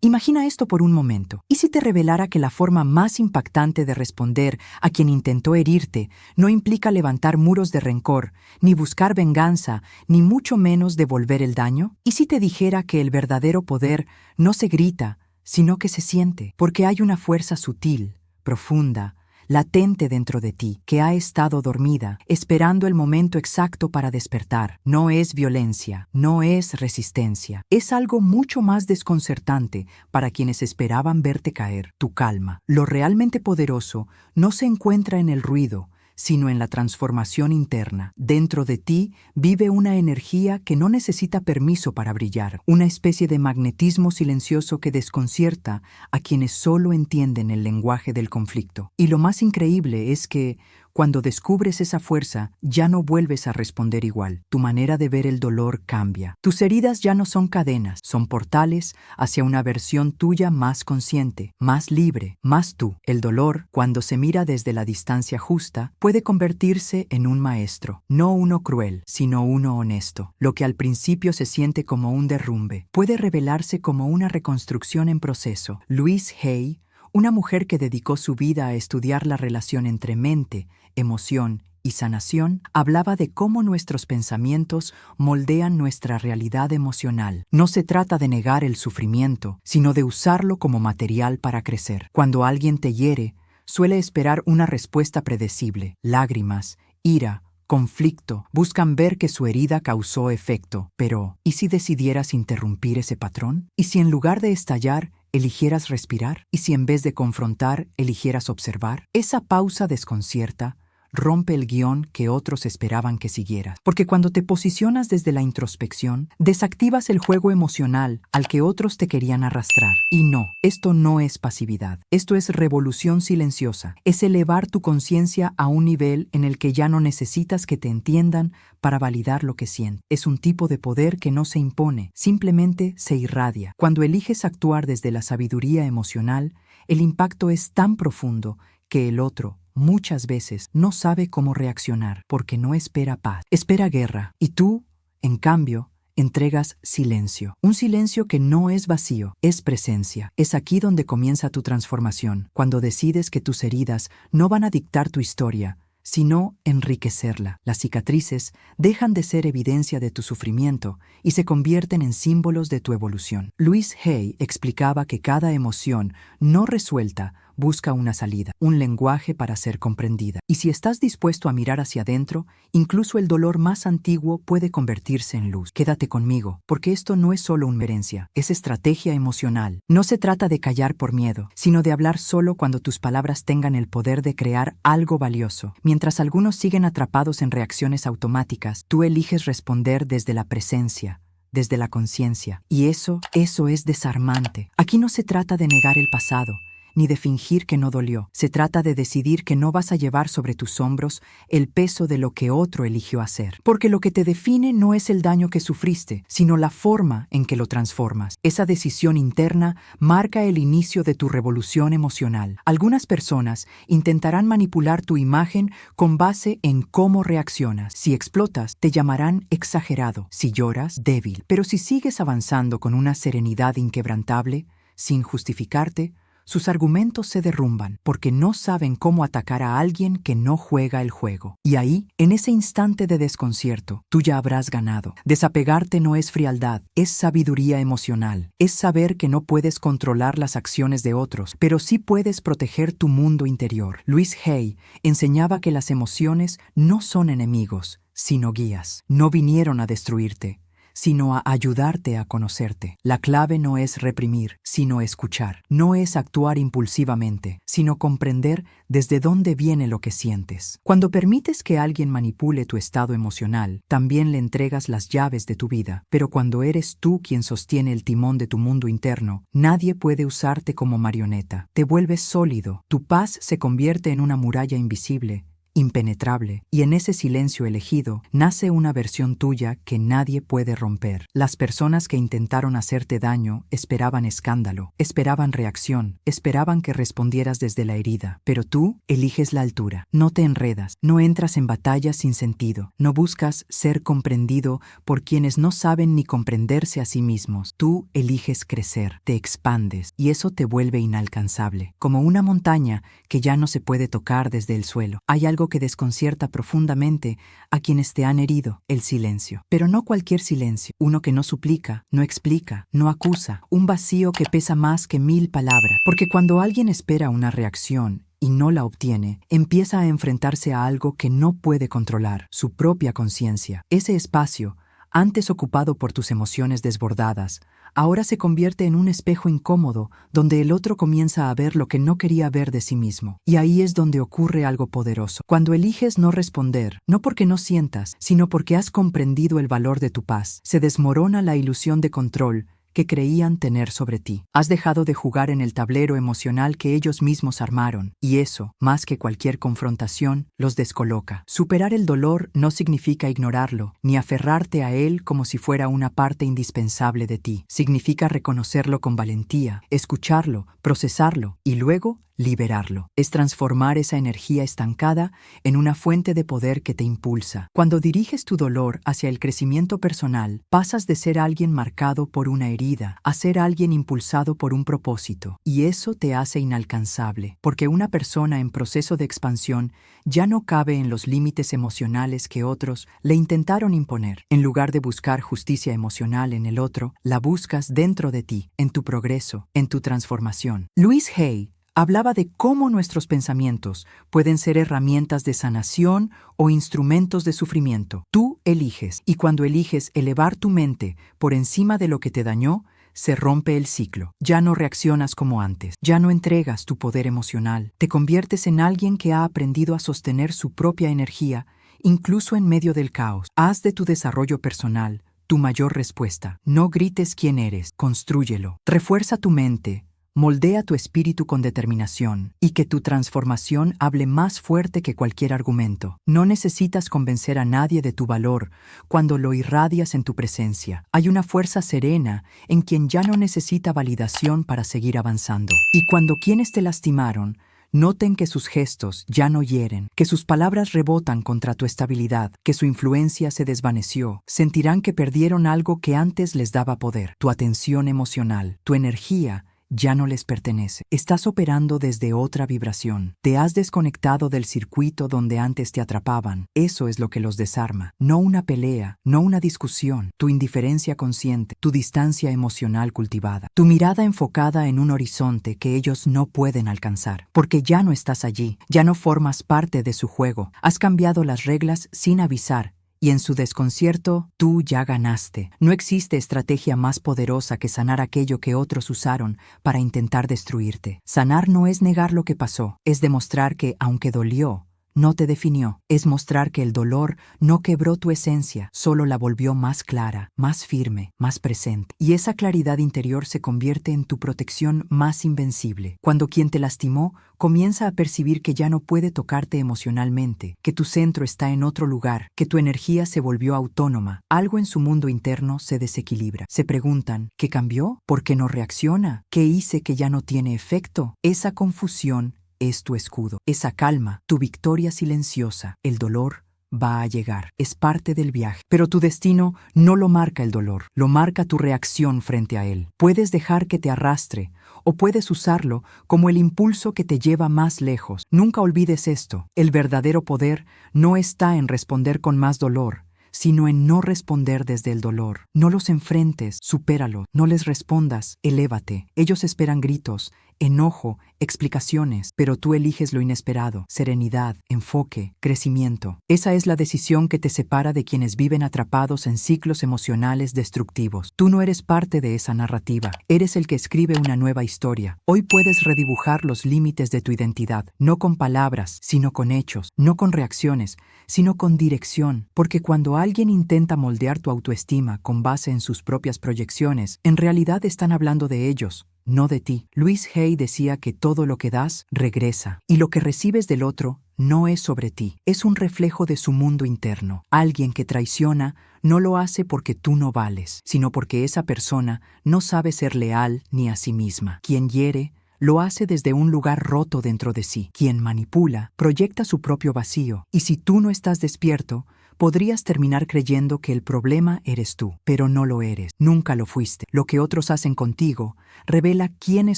Imagina esto por un momento. ¿Y si te revelara que la forma más impactante de responder a quien intentó herirte no implica levantar muros de rencor, ni buscar venganza, ni mucho menos devolver el daño? ¿Y si te dijera que el verdadero poder no se grita, sino que se siente, porque hay una fuerza sutil, profunda, latente dentro de ti, que ha estado dormida, esperando el momento exacto para despertar? No es violencia, no es resistencia. Es algo mucho más desconcertante para quienes esperaban verte caer: tu calma. Lo realmente poderoso no se encuentra en el ruido, sino en la transformación interna. Dentro de ti vive una energía que no necesita permiso para brillar, una especie de magnetismo silencioso que desconcierta a quienes solo entienden el lenguaje del conflicto. Y lo más increíble es que, cuando descubres esa fuerza, ya no vuelves a responder igual. Tu manera de ver el dolor cambia. Tus heridas ya no son cadenas, son portales hacia una versión tuya más consciente, más libre, más tú. El dolor, cuando se mira desde la distancia justa, puede convertirse en un maestro. No uno cruel, sino uno honesto. Lo que al principio se siente como un derrumbe, puede revelarse como una reconstrucción en proceso. Louise Hay, una mujer que dedicó su vida a estudiar la relación entre mente, emoción y sanación, hablaba de cómo nuestros pensamientos moldean nuestra realidad emocional. No se trata de negar el sufrimiento, sino de usarlo como material para crecer. Cuando alguien te hiere, suele esperar una respuesta predecible: lágrimas, ira, conflicto. Buscan ver que su herida causó efecto. Pero, ¿y si decidieras interrumpir ese patrón? ¿Y si en lugar de estallar, eligieras respirar? ¿Y si en vez de confrontar, eligieras observar? Esa pausa desconcierta, rompe el guión que otros esperaban que siguieras. Porque cuando te posicionas desde la introspección, desactivas el juego emocional al que otros te querían arrastrar. Y no, esto no es pasividad. Esto es revolución silenciosa. Es elevar tu conciencia a un nivel en el que ya no necesitas que te entiendan para validar lo que sientes. Es un tipo de poder que no se impone, simplemente se irradia. Cuando eliges actuar desde la sabiduría emocional, el impacto es tan profundo que el otro, muchas veces, no sabe cómo reaccionar, porque no espera paz, espera guerra. Y tú, en cambio, entregas silencio. Un silencio que no es vacío, es presencia. Es aquí donde comienza tu transformación, cuando decides que tus heridas no van a dictar tu historia, sino enriquecerla. Las cicatrices dejan de ser evidencia de tu sufrimiento y se convierten en símbolos de tu evolución. Louise Hay explicaba que cada emoción no resuelta busca una salida, un lenguaje para ser comprendida. Y si estás dispuesto a mirar hacia adentro, incluso el dolor más antiguo puede convertirse en luz. Quédate conmigo, porque esto no es solo una herencia, es estrategia emocional. No se trata de callar por miedo, sino de hablar solo cuando tus palabras tengan el poder de crear algo valioso. Mientras algunos siguen atrapados en reacciones automáticas, tú eliges responder desde la presencia, desde la conciencia. Y eso es desarmante. Aquí no se trata de negar el pasado, ni de fingir que no dolió. Se trata de decidir que no vas a llevar sobre tus hombros el peso de lo que otro eligió hacer. Porque lo que te define no es el daño que sufriste, sino la forma en que lo transformas. Esa decisión interna marca el inicio de tu revolución emocional. Algunas personas intentarán manipular tu imagen con base en cómo reaccionas. Si explotas, te llamarán exagerado. Si lloras, débil. Pero si sigues avanzando con una serenidad inquebrantable, sin justificarte, sus argumentos se derrumban porque no saben cómo atacar a alguien que no juega el juego. Y ahí, en ese instante de desconcierto, tú ya habrás ganado. Desapegarte no es frialdad, es sabiduría emocional. Es saber que no puedes controlar las acciones de otros, pero sí puedes proteger tu mundo interior. Louise Hay enseñaba que las emociones no son enemigos, sino guías. No vinieron a destruirte, sino a ayudarte a conocerte. La clave no es reprimir, sino escuchar. No es actuar impulsivamente, sino comprender desde dónde viene lo que sientes. Cuando permites que alguien manipule tu estado emocional, también le entregas las llaves de tu vida. Pero cuando eres tú quien sostiene el timón de tu mundo interno, nadie puede usarte como marioneta. Te vuelves sólido. Tu paz se convierte en una muralla invisible, impenetrable, y en ese silencio elegido nace una versión tuya que nadie puede romper. Las personas que intentaron hacerte daño esperaban escándalo, esperaban reacción, esperaban que respondieras desde la herida, pero tú eliges la altura. No te enredas, no entras en batallas sin sentido, no buscas ser comprendido por quienes no saben ni comprenderse a sí mismos. Tú eliges crecer, te expandes, y eso te vuelve inalcanzable, como una montaña que ya no se puede tocar desde el suelo. Hay algo que desconcierta profundamente a quienes te han herido: el silencio. Pero no cualquier silencio, uno que no suplica, no explica, no acusa, un vacío que pesa más que 1000 palabras. Porque cuando alguien espera una reacción y no la obtiene, empieza a enfrentarse a algo que no puede controlar: su propia conciencia. Ese espacio, antes ocupado por tus emociones desbordadas, ahora se convierte en un espejo incómodo donde el otro comienza a ver lo que no quería ver de sí mismo. Y ahí es donde ocurre algo poderoso. Cuando eliges no responder, no porque no sientas, sino porque has comprendido el valor de tu paz, se desmorona la ilusión de control que creían tener sobre ti. Has dejado de jugar en el tablero emocional que ellos mismos armaron, y eso, más que cualquier confrontación, los descoloca. Superar el dolor no significa ignorarlo, ni aferrarte a él como si fuera una parte indispensable de ti. Significa reconocerlo con valentía, escucharlo, procesarlo y luego liberarlo. Es transformar esa energía estancada en una fuente de poder que te impulsa. Cuando diriges tu dolor hacia el crecimiento personal, pasas de ser alguien marcado por una herida a ser alguien impulsado por un propósito. Y eso te hace inalcanzable, porque una persona en proceso de expansión ya no cabe en los límites emocionales que otros le intentaron imponer. En lugar de buscar justicia emocional en el otro, la buscas dentro de ti, en tu progreso, en tu transformación. Louise Hay hablaba de cómo nuestros pensamientos pueden ser herramientas de sanación o instrumentos de sufrimiento. Tú eliges, y cuando eliges elevar tu mente por encima de lo que te dañó, se rompe el ciclo. Ya no reaccionas como antes, ya no entregas tu poder emocional, te conviertes en alguien que ha aprendido a sostener su propia energía, incluso en medio del caos. Haz de tu desarrollo personal tu mayor respuesta. No grites quién eres, constrúyelo. Refuerza tu mente, moldea tu espíritu con determinación, y que tu transformación hable más fuerte que cualquier argumento. No necesitas convencer a nadie de tu valor cuando lo irradias en tu presencia. Hay una fuerza serena en quien ya no necesita validación para seguir avanzando. Y cuando quienes te lastimaron noten que sus gestos ya no hieren, que sus palabras rebotan contra tu estabilidad, que su influencia se desvaneció, sentirán que perdieron algo que antes les daba poder: tu atención emocional, tu energía ya no les pertenece. Estás operando desde otra vibración. Te has desconectado del circuito donde antes te atrapaban. Eso es lo que los desarma. No una pelea, no una discusión. Tu indiferencia consciente, tu distancia emocional cultivada, tu mirada enfocada en un horizonte que ellos no pueden alcanzar. Porque ya no estás allí, ya no formas parte de su juego. Has cambiado las reglas sin avisar. Y en su desconcierto, tú ya ganaste. No existe estrategia más poderosa que sanar aquello que otros usaron para intentar destruirte. Sanar no es negar lo que pasó, es demostrar que, aunque dolió, no te definió. Es mostrar que el dolor no quebró tu esencia, solo la volvió más clara, más firme, más presente. Y esa claridad interior se convierte en tu protección más invencible. Cuando quien te lastimó comienza a percibir que ya no puede tocarte emocionalmente, que tu centro está en otro lugar, que tu energía se volvió autónoma, algo en su mundo interno se desequilibra. Se preguntan: ¿qué cambió? ¿Por qué no reacciona? ¿Qué hice que ya no tiene efecto? Esa confusión es tu escudo, esa calma, tu victoria silenciosa. El dolor va a llegar, es parte del viaje, pero tu destino no lo marca el dolor, lo marca tu reacción frente a él. Puedes dejar que te arrastre o puedes usarlo como el impulso que te lleva más lejos. Nunca olvides esto: el verdadero poder no está en responder con más dolor, sino en no responder desde el dolor. No los enfrentes, supéralo. No les respondas, elévate. Ellos esperan gritos, enojo, explicaciones, pero tú eliges lo inesperado: serenidad, enfoque, crecimiento. Esa es la decisión que te separa de quienes viven atrapados en ciclos emocionales destructivos. Tú no eres parte de esa narrativa, eres el que escribe una nueva historia. Hoy puedes redibujar los límites de tu identidad, no con palabras, sino con hechos, no con reacciones, sino con dirección, porque cuando alguien intenta moldear tu autoestima con base en sus propias proyecciones, en realidad están hablando de ellos, no de ti. Louise Hay decía que todo lo que das regresa, y lo que recibes del otro no es sobre ti, es un reflejo de su mundo interno. Alguien que traiciona no lo hace porque tú no vales, sino porque esa persona no sabe ser leal ni a sí misma. Quien hiere lo hace desde un lugar roto dentro de sí. Quien manipula proyecta su propio vacío, y si tú no estás despierto, podrías terminar creyendo que el problema eres tú, pero no lo eres, nunca lo fuiste. Lo que otros hacen contigo revela quiénes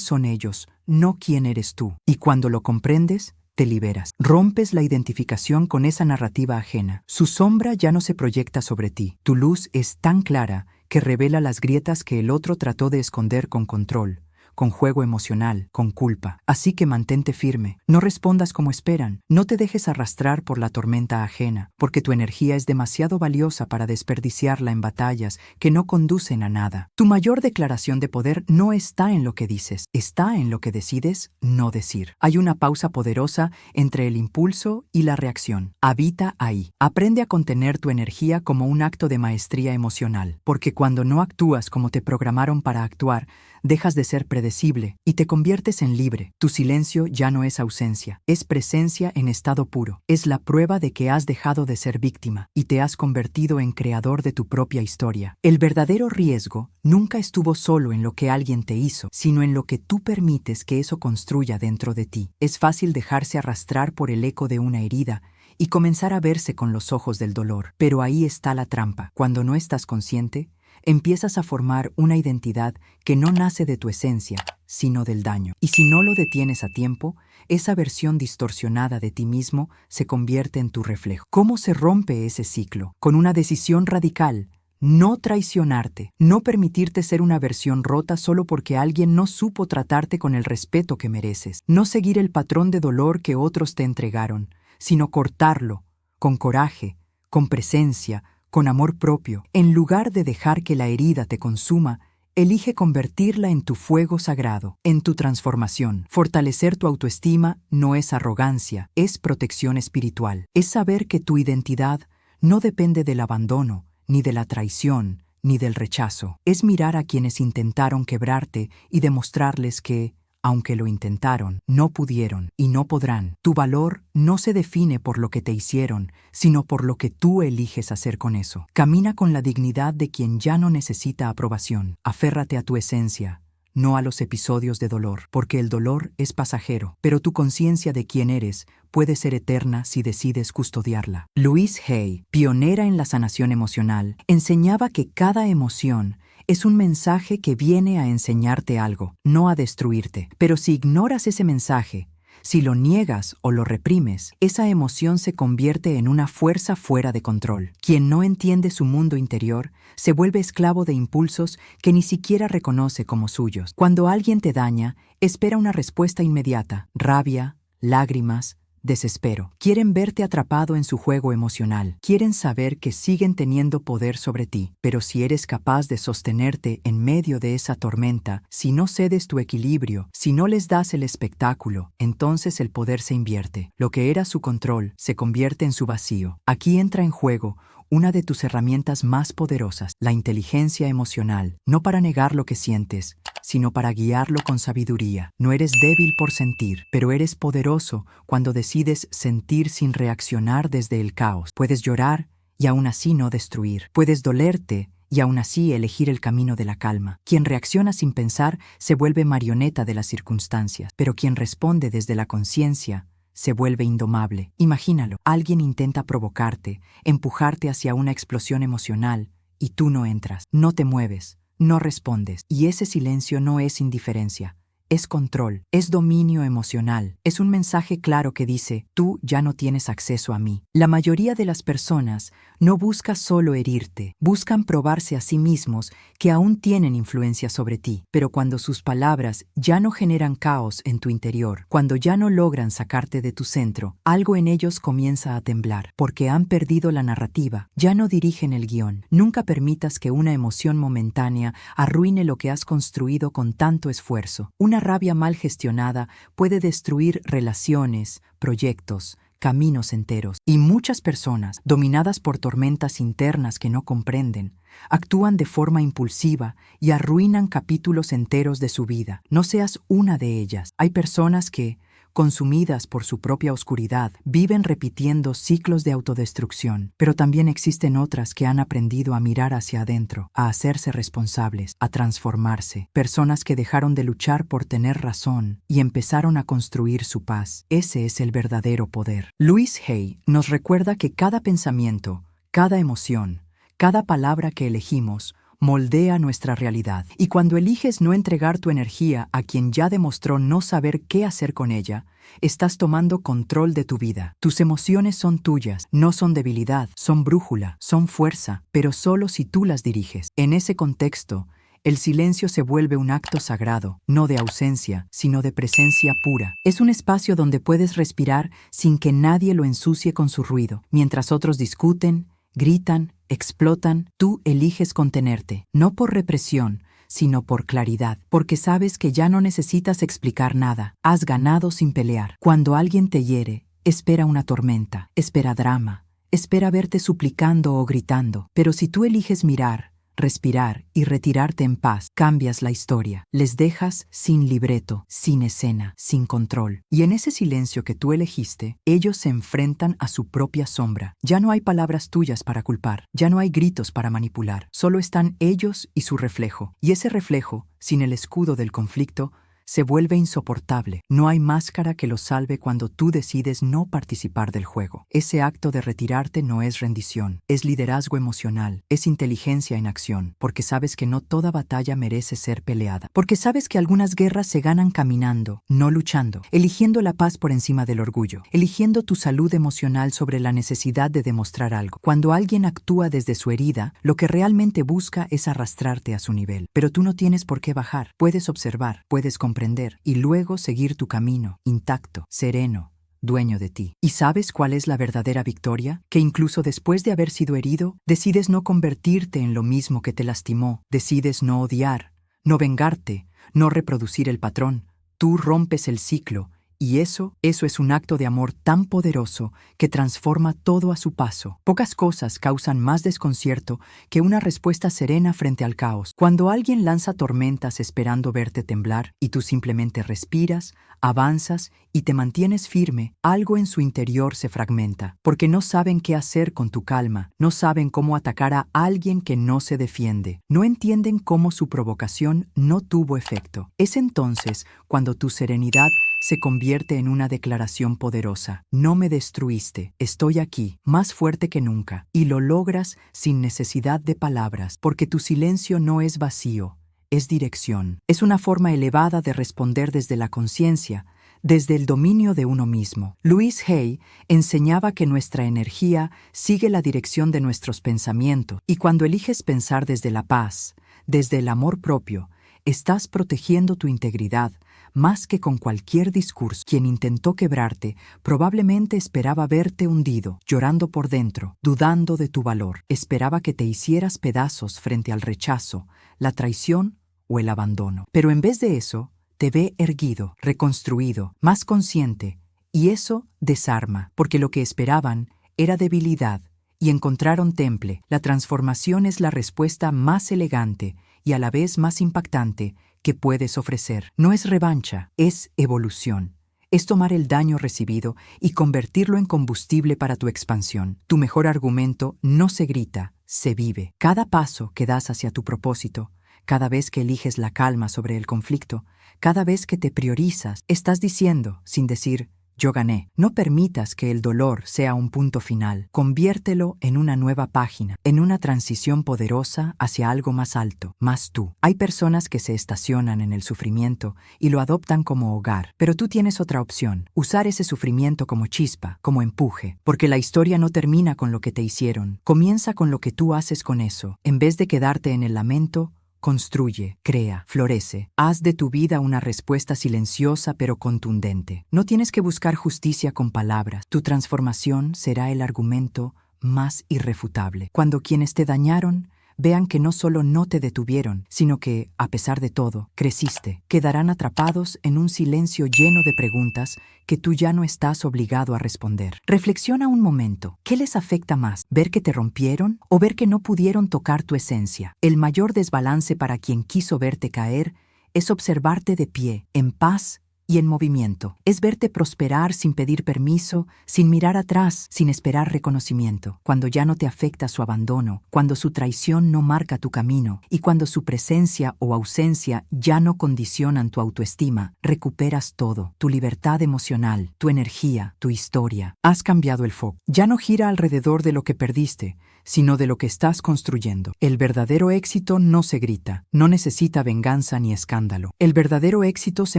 son ellos, no quién eres tú. Y cuando lo comprendes, te liberas. Rompes la identificación con esa narrativa ajena. Su sombra ya no se proyecta sobre ti. Tu luz es tan clara que revela las grietas que el otro trató de esconder con control, con juego emocional, con culpa. Así que mantente firme, no respondas como esperan, no te dejes arrastrar por la tormenta ajena, porque tu energía es demasiado valiosa para desperdiciarla en batallas que no conducen a nada. Tu mayor declaración de poder no está en lo que dices, está en lo que decides no decir. Hay una pausa poderosa entre el impulso y la reacción. Habita ahí. Aprende a contener tu energía como un acto de maestría emocional, porque cuando no actúas como te programaron para actuar, dejas de ser predecible y te conviertes en libre. Tu silencio ya no es ausencia, es presencia en estado puro. Es la prueba de que has dejado de ser víctima y te has convertido en creador de tu propia historia. El verdadero riesgo nunca estuvo solo en lo que alguien te hizo, sino en lo que tú permites que eso construya dentro de ti. Es fácil dejarse arrastrar por el eco de una herida y comenzar a verse con los ojos del dolor. Pero ahí está la trampa. Cuando no estás consciente, empiezas a formar una identidad que no nace de tu esencia, sino del daño. Y si no lo detienes a tiempo, esa versión distorsionada de ti mismo se convierte en tu reflejo. ¿Cómo se rompe ese ciclo? Con una decisión radical. No traicionarte, no permitirte ser una versión rota solo porque alguien no supo tratarte con el respeto que mereces. No seguir el patrón de dolor que otros te entregaron, sino cortarlo, con coraje, con presencia, con amor propio. En lugar de dejar que la herida te consuma, elige convertirla en tu fuego sagrado, en tu transformación. Fortalecer tu autoestima no es arrogancia, es protección espiritual. Es saber que tu identidad no depende del abandono, ni de la traición, ni del rechazo. Es mirar a quienes intentaron quebrarte y demostrarles que, aunque lo intentaron, no pudieron y no podrán. Tu valor no se define por lo que te hicieron, sino por lo que tú eliges hacer con eso. Camina con la dignidad de quien ya no necesita aprobación. Aférrate a tu esencia, no a los episodios de dolor, porque el dolor es pasajero, pero tu conciencia de quién eres puede ser eterna si decides custodiarla. Louise Hay, pionera en la sanación emocional, enseñaba que cada emoción es un mensaje que viene a enseñarte algo, no a destruirte. Pero si ignoras ese mensaje, si lo niegas o lo reprimes, esa emoción se convierte en una fuerza fuera de control. Quien no entiende su mundo interior se vuelve esclavo de impulsos que ni siquiera reconoce como suyos. Cuando alguien te daña, espera una respuesta inmediata: rabia, lágrimas, desespero. Quieren verte atrapado en su juego emocional. Quieren saber que siguen teniendo poder sobre ti. Pero si eres capaz de sostenerte en medio de esa tormenta, si no cedes tu equilibrio, si no les das el espectáculo, entonces el poder se invierte. Lo que era su control se convierte en su vacío. Aquí entra en juego una de tus herramientas más poderosas, la inteligencia emocional, no para negar lo que sientes, sino para guiarlo con sabiduría. No eres débil por sentir, pero eres poderoso cuando decides sentir sin reaccionar desde el caos. Puedes llorar y aún así no destruir. Puedes dolerte y aún así elegir el camino de la calma. Quien reacciona sin pensar se vuelve marioneta de las circunstancias, pero quien responde desde la conciencia se vuelve indomable. Imagínalo, alguien intenta provocarte, empujarte hacia una explosión emocional, y tú no entras, no te mueves, no respondes. Y ese silencio no es indiferencia, es control, es dominio emocional. Es un mensaje claro que dice: tú ya no tienes acceso a mí. La mayoría de las personas no busca solo herirte, buscan probarse a sí mismos que aún tienen influencia sobre ti. Pero cuando sus palabras ya no generan caos en tu interior, cuando ya no logran sacarte de tu centro, algo en ellos comienza a temblar, porque han perdido la narrativa, ya no dirigen el guión. Nunca permitas que una emoción momentánea arruine lo que has construido con tanto esfuerzo. Una rabia mal gestionada puede destruir relaciones, proyectos, caminos enteros. Y muchas personas, dominadas por tormentas internas que no comprenden, actúan de forma impulsiva y arruinan capítulos enteros de su vida. No seas una de ellas. Hay personas que, consumidas por su propia oscuridad, viven repitiendo ciclos de autodestrucción, pero también existen otras que han aprendido a mirar hacia adentro, a hacerse responsables, a transformarse, personas que dejaron de luchar por tener razón y empezaron a construir su paz. Ese es el verdadero poder. Louise Hay nos recuerda que cada pensamiento, cada emoción, cada palabra que elegimos moldea nuestra realidad. Y cuando eliges no entregar tu energía a quien ya demostró no saber qué hacer con ella, estás tomando control de tu vida. Tus emociones son tuyas, no son debilidad, son brújula, son fuerza, pero solo si tú las diriges. En ese contexto, el silencio se vuelve un acto sagrado, no de ausencia, sino de presencia pura. Es un espacio donde puedes respirar sin que nadie lo ensucie con su ruido. Mientras otros discuten, gritan, explotan, tú eliges contenerte, no por represión, sino por claridad, porque sabes que ya no necesitas explicar nada. Has ganado sin pelear. Cuando alguien te hiere, espera una tormenta, espera drama, espera verte suplicando o gritando. Pero si tú eliges mirar, respirar y retirarte en paz, cambias la historia. Les dejas sin libreto, sin escena, sin control. Y en ese silencio que tú elegiste, ellos se enfrentan a su propia sombra. Ya no hay palabras tuyas para culpar, ya no hay gritos para manipular. Solo están ellos y su reflejo. Y ese reflejo, sin el escudo del conflicto, se vuelve insoportable. No hay máscara que lo salve cuando tú decides no participar del juego. Ese acto de retirarte no es rendición, es liderazgo emocional, es inteligencia en acción, porque sabes que no toda batalla merece ser peleada, porque sabes que algunas guerras se ganan caminando, no luchando, eligiendo la paz por encima del orgullo, eligiendo tu salud emocional sobre la necesidad de demostrar algo. Cuando alguien actúa desde su herida, lo que realmente busca es arrastrarte a su nivel, pero tú no tienes por qué bajar, puedes observar, puedes comprender y luego seguir tu camino, intacto, sereno, dueño de ti. ¿Y sabes cuál es la verdadera victoria? Que incluso después de haber sido herido, decides no convertirte en lo mismo que te lastimó, decides no odiar, no vengarte, no reproducir el patrón. Tú rompes el ciclo. Y eso es un acto de amor tan poderoso que transforma todo a su paso. Pocas cosas causan más desconcierto que una respuesta serena frente al caos. Cuando alguien lanza tormentas esperando verte temblar y tú simplemente respiras, avanzas y te mantienes firme, algo en su interior se fragmenta, porque no saben qué hacer con tu calma, no saben cómo atacar a alguien que no se defiende, no entienden cómo su provocación no tuvo efecto. Es entonces cuando tu serenidad se convierte en una declaración poderosa. No me destruiste, estoy aquí, más fuerte que nunca, y lo logras sin necesidad de palabras, porque tu silencio no es vacío, es dirección. Es una forma elevada de responder desde la conciencia, desde el dominio de uno mismo. Louise Hay enseñaba que nuestra energía sigue la dirección de nuestros pensamientos, y cuando eliges pensar desde la paz, desde el amor propio, estás protegiendo tu integridad, más que con cualquier discurso. Quien intentó quebrarte probablemente esperaba verte hundido, llorando por dentro, dudando de tu valor. Esperaba que te hicieras pedazos frente al rechazo, la traición o el abandono. Pero en vez de eso, te ve erguido, reconstruido, más consciente, y eso desarma, porque lo que esperaban era debilidad, y encontraron temple. La transformación es la respuesta más elegante y a la vez más impactante que puedes ofrecer. No es revancha, es evolución. Es tomar el daño recibido y convertirlo en combustible para tu expansión. Tu mejor argumento no se grita, se vive. Cada paso que das hacia tu propósito, cada vez que eliges la calma sobre el conflicto, cada vez que te priorizas, estás diciendo, sin decir, yo gané. No permitas que el dolor sea un punto final. Conviértelo en una nueva página, en una transición poderosa hacia algo más alto, más tú. Hay personas que se estacionan en el sufrimiento y lo adoptan como hogar, pero tú tienes otra opción, usar ese sufrimiento como chispa, como empuje, porque la historia no termina con lo que te hicieron, comienza con lo que tú haces con eso. En vez de quedarte en el lamento, construye, crea, florece. Haz de tu vida una respuesta silenciosa pero contundente. No tienes que buscar justicia con palabras. Tu transformación será el argumento más irrefutable. Cuando quienes te dañaron vean que no solo no te detuvieron, sino que, a pesar de todo, creciste. Quedarán atrapados en un silencio lleno de preguntas que tú ya no estás obligado a responder. Reflexiona un momento. ¿Qué les afecta más? ¿Ver que te rompieron o ver que no pudieron tocar tu esencia? El mayor desbalance para quien quiso verte caer es observarte de pie, en paz y en movimiento. Es verte prosperar sin pedir permiso, sin mirar atrás, sin esperar reconocimiento. Cuando ya no te afecta su abandono, cuando su traición no marca tu camino y cuando su presencia o ausencia ya no condicionan tu autoestima, recuperas todo, tu libertad emocional, tu energía, tu historia. Has cambiado el foco. Ya no gira alrededor de lo que perdiste, sino de lo que estás construyendo. El verdadero éxito no se grita, no necesita venganza ni escándalo. El verdadero éxito se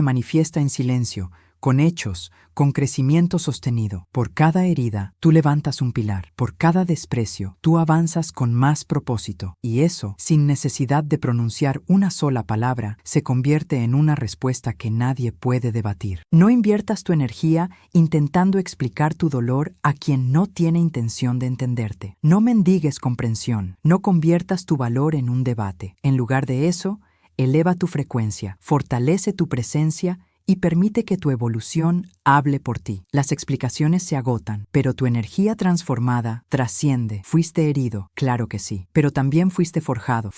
manifiesta en silencio, con hechos, con crecimiento sostenido. Por cada herida, tú levantas un pilar. Por cada desprecio, tú avanzas con más propósito. Y eso, sin necesidad de pronunciar una sola palabra, se convierte en una respuesta que nadie puede debatir. No inviertas tu energía intentando explicar tu dolor a quien no tiene intención de entenderte. No mendigues comprensión. No conviertas tu valor en un debate. En lugar de eso, eleva tu frecuencia, fortalece tu presencia y permite que tu evolución hable por ti. Las explicaciones se agotan, pero tu energía transformada trasciende. Fuiste herido, claro que sí, pero también fuiste forjado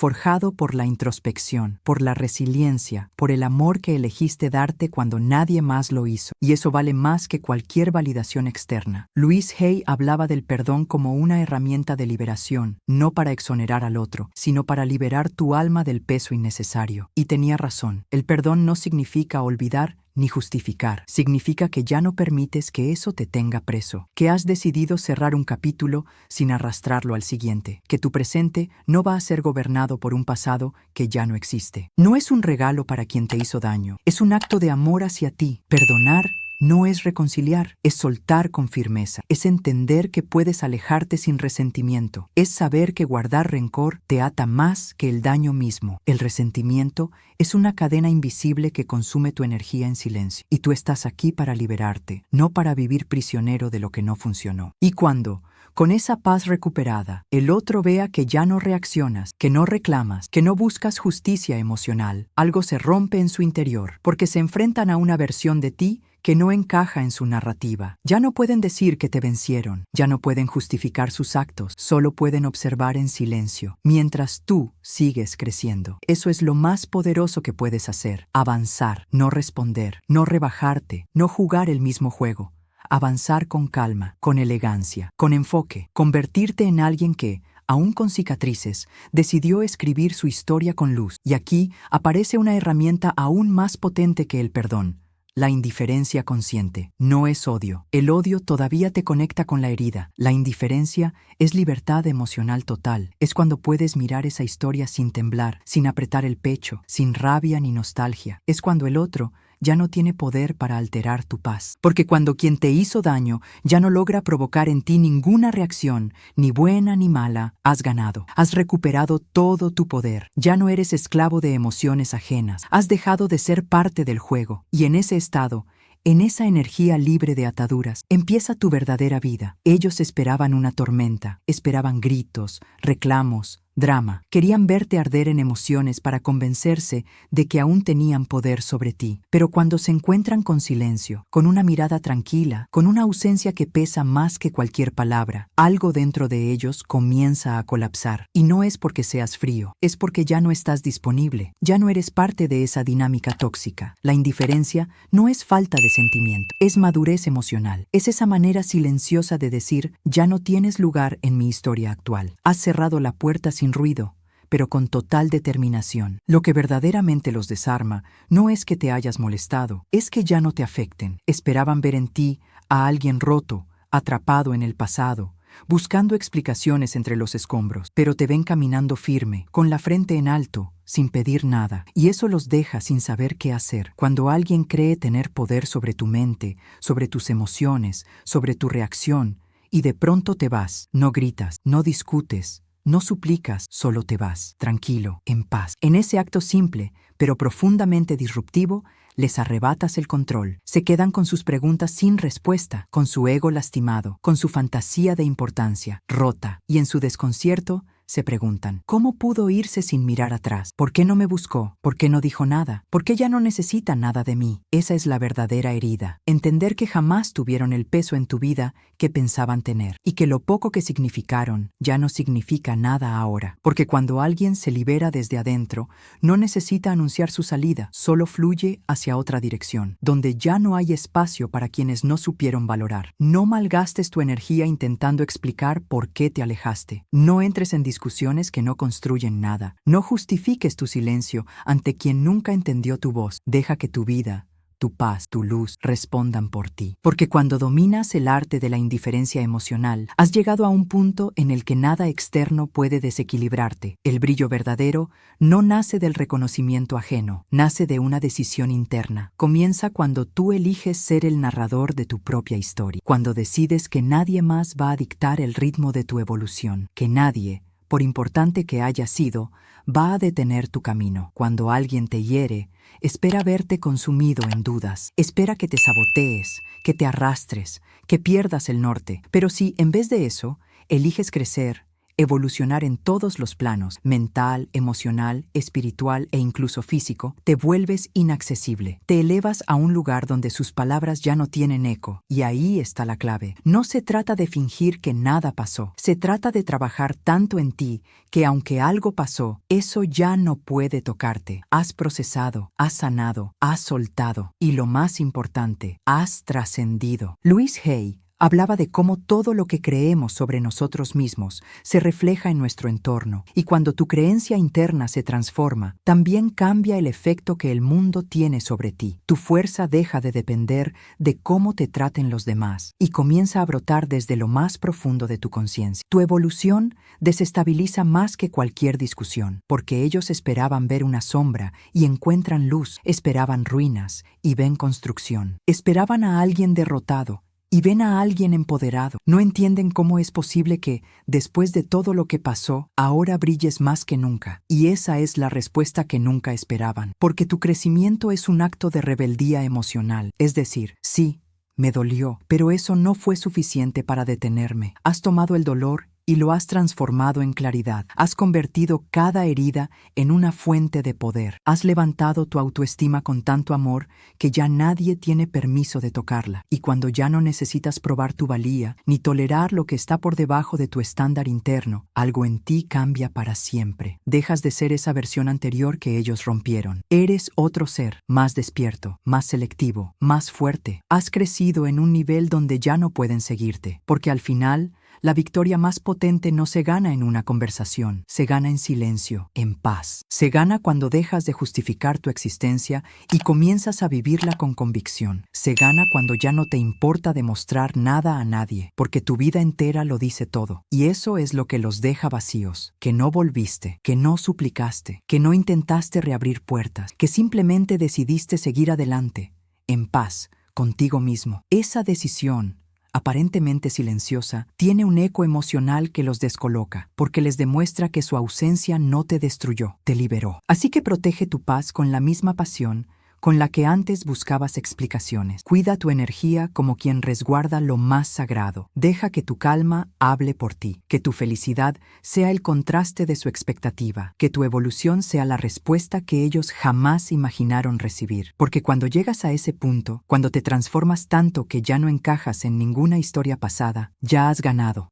por la introspección, por la resiliencia, por el amor que elegiste darte cuando nadie más lo hizo. Y eso vale más que cualquier validación externa. Louise Hay hablaba del perdón como una herramienta de liberación, no para exonerar al otro, sino para liberar tu alma del peso innecesario. Y tenía razón. El perdón no significa olvidar ni justificar. Significa que ya no permites que eso te tenga preso, que has decidido cerrar un capítulo sin arrastrarlo al siguiente, que tu presente no va a ser gobernado por un pasado que ya no existe. No es un regalo para quien te hizo daño, es un acto de amor hacia ti. Perdonar no es reconciliar, es soltar con firmeza, es entender que puedes alejarte sin resentimiento, es saber que guardar rencor te ata más que el daño mismo. El resentimiento es una cadena invisible que consume tu energía en silencio, y tú estás aquí para liberarte, no para vivir prisionero de lo que no funcionó. Y cuando, con esa paz recuperada, el otro vea que ya no reaccionas, que no reclamas, que no buscas justicia emocional, algo se rompe en su interior, porque se enfrentan a una versión de ti que no encaja en su narrativa. Ya no pueden decir que te vencieron, ya no pueden justificar sus actos, solo pueden observar en silencio, mientras tú sigues creciendo. Eso es lo más poderoso que puedes hacer, avanzar, no responder, no rebajarte, no jugar el mismo juego. Avanzar con calma, con elegancia, con enfoque, convertirte en alguien que, aún con cicatrices, decidió escribir su historia con luz. Y aquí aparece una herramienta aún más potente que el perdón. La indiferencia consciente no es odio. El odio todavía te conecta con la herida. La indiferencia es libertad emocional total. Es cuando puedes mirar esa historia sin temblar, sin apretar el pecho, sin rabia ni nostalgia. Es cuando el otro ya no tiene poder para alterar tu paz. Porque cuando quien te hizo daño ya no logra provocar en ti ninguna reacción, ni buena ni mala, has ganado. Has recuperado todo tu poder. Ya no eres esclavo de emociones ajenas. Has dejado de ser parte del juego. Y en ese estado, en esa energía libre de ataduras, empieza tu verdadera vida. Ellos esperaban una tormenta, esperaban gritos, reclamos, drama. Querían verte arder en emociones para convencerse de que aún tenían poder sobre ti. Pero cuando se encuentran con silencio, con una mirada tranquila, con una ausencia que pesa más que cualquier palabra, algo dentro de ellos comienza a colapsar. Y no es porque seas frío, es porque ya no estás disponible, ya no eres parte de esa dinámica tóxica. La indiferencia no es falta de sentimiento, es madurez emocional. Es esa manera silenciosa de decir, ya no tienes lugar en mi historia actual. Has cerrado la puerta sin ruido, pero con total determinación. Lo que verdaderamente los desarma no es que te hayas molestado, es que ya no te afecten. Esperaban ver en ti a alguien roto, atrapado en el pasado, buscando explicaciones entre los escombros, pero te ven caminando firme, con la frente en alto, sin pedir nada, y eso los deja sin saber qué hacer. Cuando alguien cree tener poder sobre tu mente, sobre tus emociones, sobre tu reacción, y de pronto te vas, no gritas, no discutes, no suplicas, solo te vas, tranquilo, en paz. En ese acto simple, pero profundamente disruptivo, les arrebatas el control. Se quedan con sus preguntas sin respuesta, con su ego lastimado, con su fantasía de importancia rota, y en su desconcierto se preguntan. ¿Cómo pudo irse sin mirar atrás? ¿Por qué no me buscó? ¿Por qué no dijo nada? ¿Por qué ya no necesita nada de mí? Esa es la verdadera herida. Entender que jamás tuvieron el peso en tu vida que pensaban tener y que lo poco que significaron ya no significa nada ahora. Porque cuando alguien se libera desde adentro, no necesita anunciar su salida, solo fluye hacia otra dirección, donde ya no hay espacio para quienes no supieron valorar. No malgastes tu energía intentando explicar por qué te alejaste. No entres en discusiones que no construyen nada. No justifiques tu silencio ante quien nunca entendió tu voz. Deja que tu vida, tu paz, tu luz respondan por ti. Porque cuando dominas el arte de la indiferencia emocional, has llegado a un punto en el que nada externo puede desequilibrarte. El brillo verdadero no nace del reconocimiento ajeno, nace de una decisión interna. Comienza cuando tú eliges ser el narrador de tu propia historia, cuando decides que nadie más va a dictar el ritmo de tu evolución, que nadie, por importante que haya sido, va a detener tu camino. Cuando alguien te hiere, espera verte consumido en dudas. Espera que te sabotees, que te arrastres, que pierdas el norte. Pero si, en vez de eso, eliges crecer, evolucionar en todos los planos, mental, emocional, espiritual e incluso físico, te vuelves inaccesible. Te elevas a un lugar donde sus palabras ya no tienen eco. Y ahí está la clave. No se trata de fingir que nada pasó. Se trata de trabajar tanto en ti que aunque algo pasó, eso ya no puede tocarte. Has procesado, has sanado, has soltado. Y lo más importante, has trascendido. Louise Hay hablaba de cómo todo lo que creemos sobre nosotros mismos se refleja en nuestro entorno, y cuando tu creencia interna se transforma, también cambia el efecto que el mundo tiene sobre ti. Tu fuerza deja de depender de cómo te traten los demás y comienza a brotar desde lo más profundo de tu conciencia. Tu evolución desestabiliza más que cualquier discusión, porque ellos esperaban ver una sombra y encuentran luz, esperaban ruinas y ven construcción, esperaban a alguien derrotado y ven a alguien empoderado. No entienden cómo es posible que, después de todo lo que pasó, ahora brilles más que nunca. Y esa es la respuesta que nunca esperaban. Porque tu crecimiento es un acto de rebeldía emocional. Es decir, sí, me dolió, pero eso no fue suficiente para detenerme. Has tomado el dolor y lo has transformado en claridad. Has convertido cada herida en una fuente de poder. Has levantado tu autoestima con tanto amor que ya nadie tiene permiso de tocarla. Y cuando ya no necesitas probar tu valía ni tolerar lo que está por debajo de tu estándar interno, algo en ti cambia para siempre. Dejas de ser esa versión anterior que ellos rompieron. Eres otro ser, más despierto, más selectivo, más fuerte. Has crecido en un nivel donde ya no pueden seguirte, porque al final, la victoria más potente no se gana en una conversación, se gana en silencio, en paz. Se gana cuando dejas de justificar tu existencia y comienzas a vivirla con convicción. Se gana cuando ya no te importa demostrar nada a nadie, porque tu vida entera lo dice todo. Y eso es lo que los deja vacíos, que no volviste, que no suplicaste, que no intentaste reabrir puertas, que simplemente decidiste seguir adelante, en paz, contigo mismo. Esa decisión, aparentemente silenciosa, tiene un eco emocional que los descoloca, porque les demuestra que su ausencia no te destruyó, te liberó. Así que protege tu paz con la misma pasión con la que antes buscabas explicaciones. Cuida tu energía como quien resguarda lo más sagrado. Deja que tu calma hable por ti, que tu felicidad sea el contraste de su expectativa, que tu evolución sea la respuesta que ellos jamás imaginaron recibir. Porque cuando llegas a ese punto, cuando te transformas tanto que ya no encajas en ninguna historia pasada, ya has ganado.